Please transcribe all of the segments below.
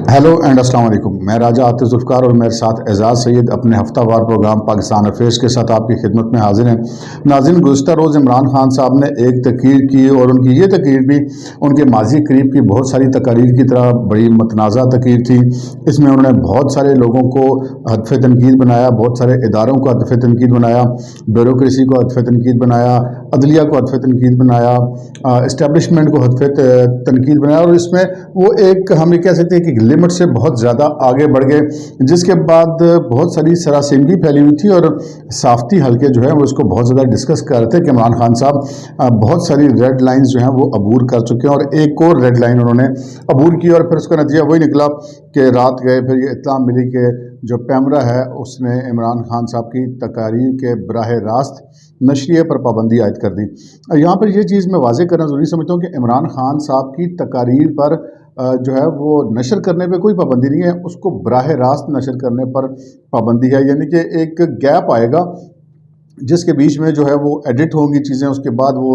Hello and अस्सलाम वालेकुम। मैं राजा आतिफ ज़ुल्फ़िकार और मेरे साथ एजाज़ सैयद अपने हफ्ता वार प्रोग्राम पाकिस्तान अफेयर्स के साथ आपकी खिदमत में हाजिर हैं। नाज़रीन, गुज़िश्ता रोज़ इमरान खान साहब ने एक तकरीर की और उनकी ये तकरीर भी उनके माजी करीब की बहुत सारी तकारीर की तरह बड़ी मतनाज़ा तकरीर थी। इसमें उन्होंने बहुत सारे लोगों को हदफ तनकीद बनाया, बहुत सारे इदारों को हदफ तनकीद बनाया, ब्यूरोक्रेसी को हदफ तनकीद बनाया, अदलिया को हदफ तनकीद बनाया, इस्टेब्लिशमेंट को हदफ तनकीद बनाया। और इसमें वो एक हम ये कह सकते हैं कि लिमिट से बहुत ज़्यादा आगे बढ़ गए, जिसके बाद बहुत सारी सरासिमगी फैली हुई थी और साफ्ती हल्के जो है वो इसको बहुत ज़्यादा डिस्कस कर रहे थे कि इमरान खान साहब बहुत सारी रेड लाइंस जो हैं वो अबूर कर चुके हैं और एक और रेड लाइन उन्होंने अबूर की और फिर उसका नतीजा वही निकला कि रात गए फिर ये इत्तला मिली कि जो पैमरा है उसने इमरान खान साहब की तकारीर के बराह रास्त नशरिए पर पाबंदी आयद कर दी। यहाँ पर यह चीज़ मैं वाज़ेह करना ज़रूरी समझता हूँ कि इमरान खान साहब की तकारीर पर जो है वो नशर करने पे कोई पाबंदी नहीं है, उसको बराह रास्त नशर करने पर पाबंदी है। यानी कि एक गैप आएगा जिसके बीच में जो है वो एडिट होंगी चीज़ें, उसके बाद वो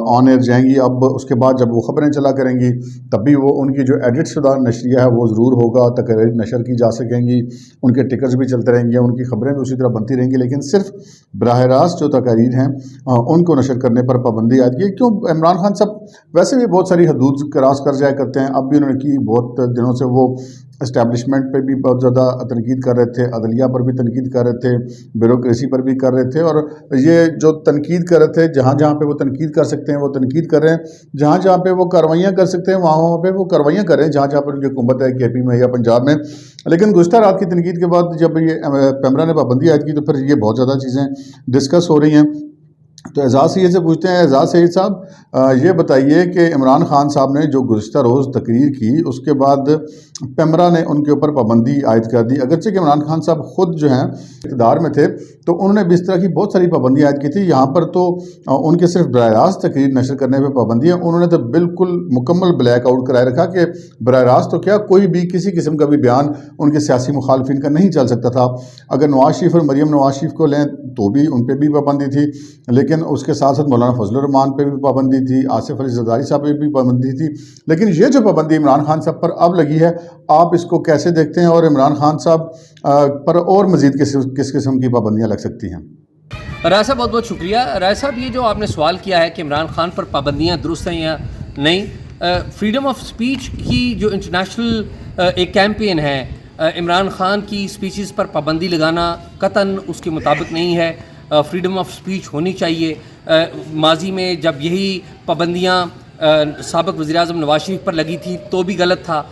ऑन एयर जाएंगी। अब उसके बाद जब वो ख़बरें चला करेंगी तब भी वो उनकी जो एडिट शुदा नशरिया है वो ज़रूर होगा, तकरीर नशर की जा सकेंगी, उनके टिकट्स भी चलते रहेंगे, उनकी ख़बरें भी उसी तरह बनती रहेंगी। लेकिन सिर्फ बराह रास्त जो तकारीर हैं उनको नशर करने पर पाबंदी आयद की। क्यों? इमरान खान साहब वैसे भी बहुत सारी हदूद क्रॉस कर जाया करते हैं, अब भी उन्होंने की, बहुत दिनों से वो इस्टेब्लिशमेंट पे भी बहुत ज़्यादा तनकीद कर रहे थे, अदलिया पर भी तनकीद कर रहे थे, ब्यूरोक्रेसी पर भी कर रहे थे। और ये जो तनकीद कर रहे थे, जहाँ जहाँ पे वो तनकीद कर सकते हैं वो तनकीद कर रहे हैं, जहाँ जहाँ पे वो कार्रवाइयाँ कर सकते हैं वहाँ पे वो कार्रवाइयाँ कर रहे हैं, जहाँ जहाँ पर उनकी हुकूमत है KP में या पंजाब में। लेकिन गुज़िश्ता रात की तनकीद के बाद जब ये पैमरा ने पाबंदी आयद की तो फिर ये बहुत ज़्यादा चीज़ें डिस्कस हो रही हैं। तो एजाज़ सैयद से पूछते हैं, एजाज़ सैयद साहब ये बताइए कि इमरान खान साहब ने जो गुज़िश्ता रोज़ तकरीर की उसके बाद पैमरा ने उनके ऊपर पाबंदी आयद कर दी। अगरचे कि इमरान खान साहब ख़ुद जो हैं इक़्तिदार में थे तो उन्होंने भी इस तरह की बहुत सारी पाबंदी आयद की थी। यहाँ पर तो उनके सिर्फ बराह रास्त तकरीर नशर करने पर पाबंदी है, उन्होंने तो बिल्कुल मुकम्मल ब्लैक आउट कराए रखा कि बराह रास्त तो क्या, कोई भी किसी किस्म का भी बयान उनके सियासी मुखालफिन का नहीं चल सकता था। अगर नवाज शरीफ और मरीम नवाज शरीफ को लें तो भी उन पर भी पाबंदी थी, लेकिन उसके साथ साथ मौलाना फजल रहमान पे भी पाबंदी थी, आसिफ अली ज़रदारी साहब पे भी पाबंदी थी। लेकिन ये जो पाबंदी इमरान खान साहब पर अब लगी है, आप इसको कैसे देखते हैं और इमरान खान साहब पर और मज़ीद किस किस्म की पाबंदियाँ लग सकती हैं? राय साहब बहुत बहुत शुक्रिया। राय साहब, ये जो आपने सवाल किया है कि इमरान खान पर पाबंदियाँ दुरुस्त हैं या नहीं, फ्रीडम ऑफ स्पीच की जो इंटरनेशनल एक कैंपेन है, इमरान खान की स्पीचेस पर पाबंदी लगाना कतन उसके मुताबिक नहीं है। फ्रीडम ऑफ स्पीच होनी चाहिए। माजी में जब यही पाबंदियाँ साबिक़ वज़ीर-ए-आज़म नवाज शरीफ पर लगी थी तो भी गलत था,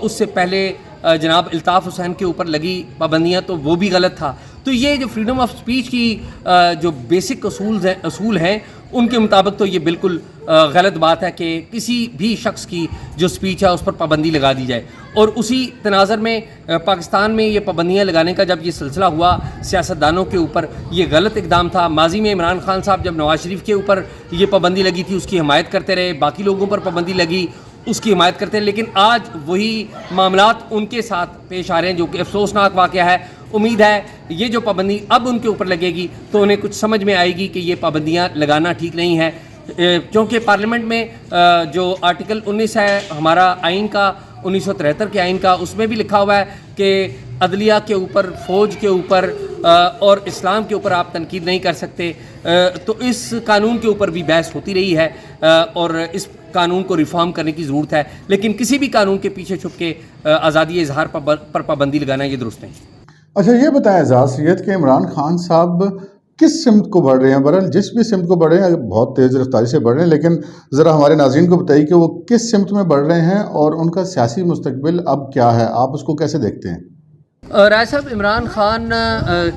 उससे पहले जनाब अल्ताफ़ हुसैन के ऊपर लगी पाबंदियाँ तो वो भी गलत था। तो ये जो फ्रीडम ऑफ स्पीच की जो बेसिक असूल हैं उनके मुताबिक तो ये बिल्कुल गलत बात है कि किसी भी शख्स की जो स्पीच है उस पर पाबंदी लगा दी जाए। और उसी तनाज़र में पाकिस्तान में ये पाबंदियाँ लगाने का जब ये सिलसिला हुआ सियासतदानों के ऊपर, ये गलत इक़दाम था। माजी में इमरान खान साहब जब नवाज शरीफ के ऊपर ये पाबंदी लगी थी उसकी हिमायत करते रहे, बाकी लोगों पर पाबंदी लगी उसकी हिमायत करते हैं, लेकिन आज वही मामलात उनके साथ पेश आ रहे हैं जो कि अफसोसनाक वाक़या है। उम्मीद है ये जो पाबंदी अब उनके ऊपर लगेगी तो उन्हें कुछ समझ में आएगी कि ये पाबंदियाँ लगाना ठीक नहीं है, क्योंकि पार्लियामेंट में जो आर्टिकल 19 है हमारा आइन का, 1973 के आइन का, उसमें भी लिखा हुआ है कि अदलिया के ऊपर, फ़ौज के ऊपर और इस्लाम के ऊपर आप तनकीद नहीं कर सकते। तो इस कानून के ऊपर भी बहस होती रही है और इस कानून को रिफॉर्म करने की ज़रूरत है, लेकिन किसी भी कानून के पीछे छुप के आज़ादी इजहार पर पाबंदी लगाना ये दुरुस्त नहीं। अच्छा, ये बताएं एजाज़ सैयद कि इमरान खान साहब किस सिमत को बढ़ रहे हैं? बहरहाल जिस भी सिमत को बढ़ रहे हैं बहुत तेज़ रफ्तारी से बढ़ रहे हैं, लेकिन ज़रा हमारे नाज़रीन को बताइए कि वो किस सिमत में बढ़ रहे हैं और उनका सियासी मुस्तकबिल अब क्या है, आप उसको कैसे देखते हैं? राय साहब, इमरान खान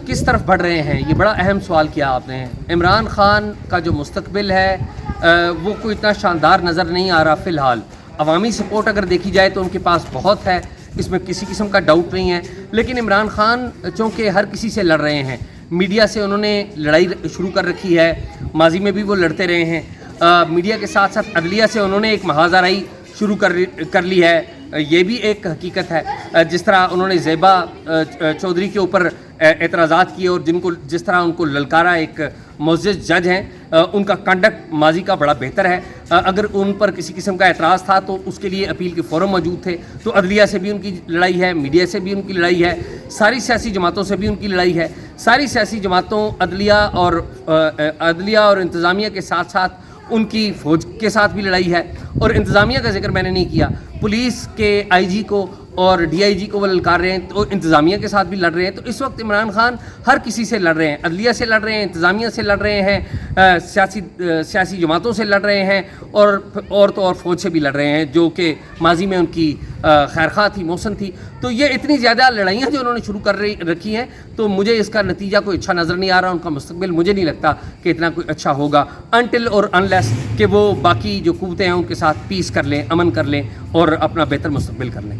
किस तरफ बढ़ रहे हैं, ये बड़ा अहम सवाल किया आपने। इमरान खान का जो मुस्तकबिल है वो कोई इतना शानदार नज़र नहीं आ रहा फ़िलहाल। अवामी सपोर्ट अगर देखी जाए तो उनके पास बहुत है, इसमें किसी किस्म का डाउट नहीं है। लेकिन इमरान खान चूँकि हर किसी से लड़ रहे हैं, मीडिया से उन्होंने लड़ाई शुरू कर रखी है, माजी में भी वो लड़ते रहे हैं, मीडिया के साथ साथ अदलिया से उन्होंने एक महाजराई शुरू कर ली है, ये भी एक हकीकत है। जिस तरह उन्होंने ज़ेबा चौधरी के ऊपर एतराज़ात किए और जिस तरह उनको ललकारा, एक मुअज़्ज़ज़ जज हैं ان کا کنڈکٹ ماضی کا بڑا بہتر ہے. اگر ان پر کسی قسم کا اعتراض تھا تو اس کے لیے اپیل کے فورم موجود تھے. تو عدلیہ سے بھی ان کی لڑائی ہے, میڈیا سے بھی ان کی لڑائی ہے, ساری سیاسی جماعتوں سے بھی ان کی لڑائی ہے. ساری سیاسی جماعتوں, عدلیہ اور انتظامیہ کے ساتھ ساتھ ان کی فوج کے ساتھ بھی لڑائی ہے. اور انتظامیہ کا ذکر میں نے نہیں کیا, پولیس کے آئی جی کو اور ڈی آئی جی کو وہ للکار رہے ہیں, تو انتظامیہ کے ساتھ بھی لڑ رہے ہیں. تو اس وقت عمران خان ہر کسی سے لڑ رہے ہیں, عدلیہ سے لڑ رہے ہیں, انتظامیہ سے لڑ رہے ہیں, سیاسی جماعتوں سے لڑ رہے ہیں, اور فوج سے بھی لڑ رہے ہیں جو کہ ماضی میں ان کی خیرخواہ تھی, محسن تھی. تو یہ اتنی زیادہ لڑائیاں جو انہوں نے شروع کر رکھی ہیں, تو مجھے اس کا نتیجہ کوئی اچھا نظر نہیں آ رہا. ان کا مستقبل مجھے نہیں لگتا کہ اتنا کوئی اچھا ہوگا انٹل اور انلیس کہ وہ باقی جو قوتیں ہیں ان کے ساتھ پیس کر لیں, امن کر لیں اور اپنا بہتر مستقبل کر لیں.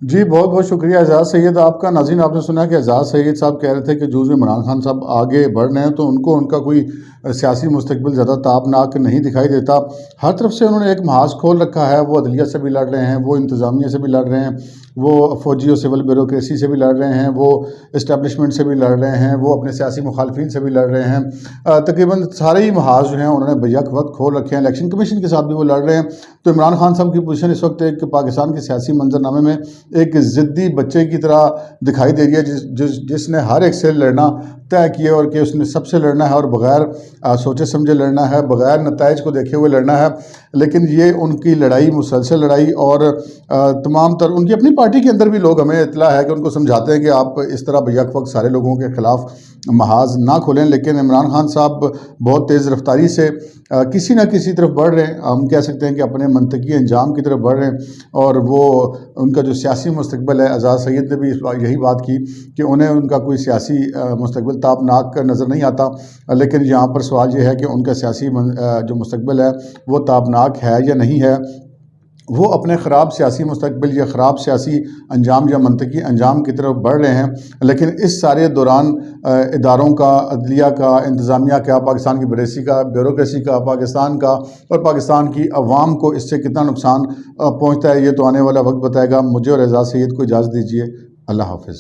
جی بہت بہت شکریہ اعجاز سید آپ کا. ناظرین آپ نے سنا کہ اعجاز سید صاحب کہہ رہے تھے کہ جو عمران خان صاحب آگے بڑھ رہے ہیں تو ان کا کوئی سیاسی مستقبل زیادہ تابناک نہیں دکھائی دیتا. ہر طرف سے انہوں نے ایک محاذ کھول رکھا ہے. وہ عدلیہ سے بھی لڑ رہے ہیں, وہ انتظامیہ سے بھی لڑ رہے ہیں, وہ فوجی اور سول بیوروکریسی سے بھی لڑ رہے ہیں, وہ اسٹیبلشمنٹ سے بھی لڑ رہے ہیں, وہ اپنے سیاسی مخالفین سے بھی لڑ رہے ہیں. تقریباً سارے ہی محاذ جو ہیں انہوں نے بیک وقت کھول رکھے ہیں. الیکشن کمیشن کے ساتھ بھی وہ لڑ رہے ہیں. تو عمران خان صاحب کی پوزیشن اس وقت ایک پاکستان کے سیاسی منظرنامے میں ایک ضدی بچے کی طرح دکھائی دے رہی ہے, جس نے ہر ایک سے لڑنا طے کیے اور کہ اس نے سب سے لڑنا ہے اور بغیر سوچے سمجھے لڑنا ہے, بغیر نتائج کو دیکھے ہوئے لڑنا ہے. لیکن یہ ان کی لڑائی مسلسل لڑائی, اور تمام تر ان کی اپنی پارٹی کے اندر بھی لوگ ہمیں اطلاع ہے کہ ان کو سمجھاتے ہیں کہ آپ اس طرح بیک وقت سارے لوگوں کے خلاف محاذ نہ کھولیں. لیکن عمران خان صاحب بہت تیز رفتاری سے کسی نہ کسی طرف بڑھ رہے ہیں. ہم کہہ سکتے ہیں کہ اپنے منطقی انجام کی طرف بڑھ رہے ہیں, اور وہ ان کا جو سیاسی مستقبل ہے, اعجاز سید نے بھی یہی بات کی کہ انہیں ان کا کوئی سیاسی مستقبل تابناک نظر نہیں آتا. لیکن یہاں پر سوال یہ ہے کہ ان کا سیاسی جو مستقبل ہے وہ تابناک ہے یا نہیں ہے. وہ اپنے خراب سیاسی مستقبل یا خراب سیاسی انجام یا منطقی انجام کی طرف بڑھ رہے ہیں. لیکن اس سارے دوران اداروں کا, عدلیہ کا, انتظامیہ کا, پاکستان کی بیوروکریسی کا, پاکستان کا اور پاکستان کی عوام کو اس سے کتنا نقصان پہنچتا ہے, یہ تو آنے والا وقت بتائے گا. مجھے اور اعجاز سید کو اجازت دیجیے. اللہ حافظ.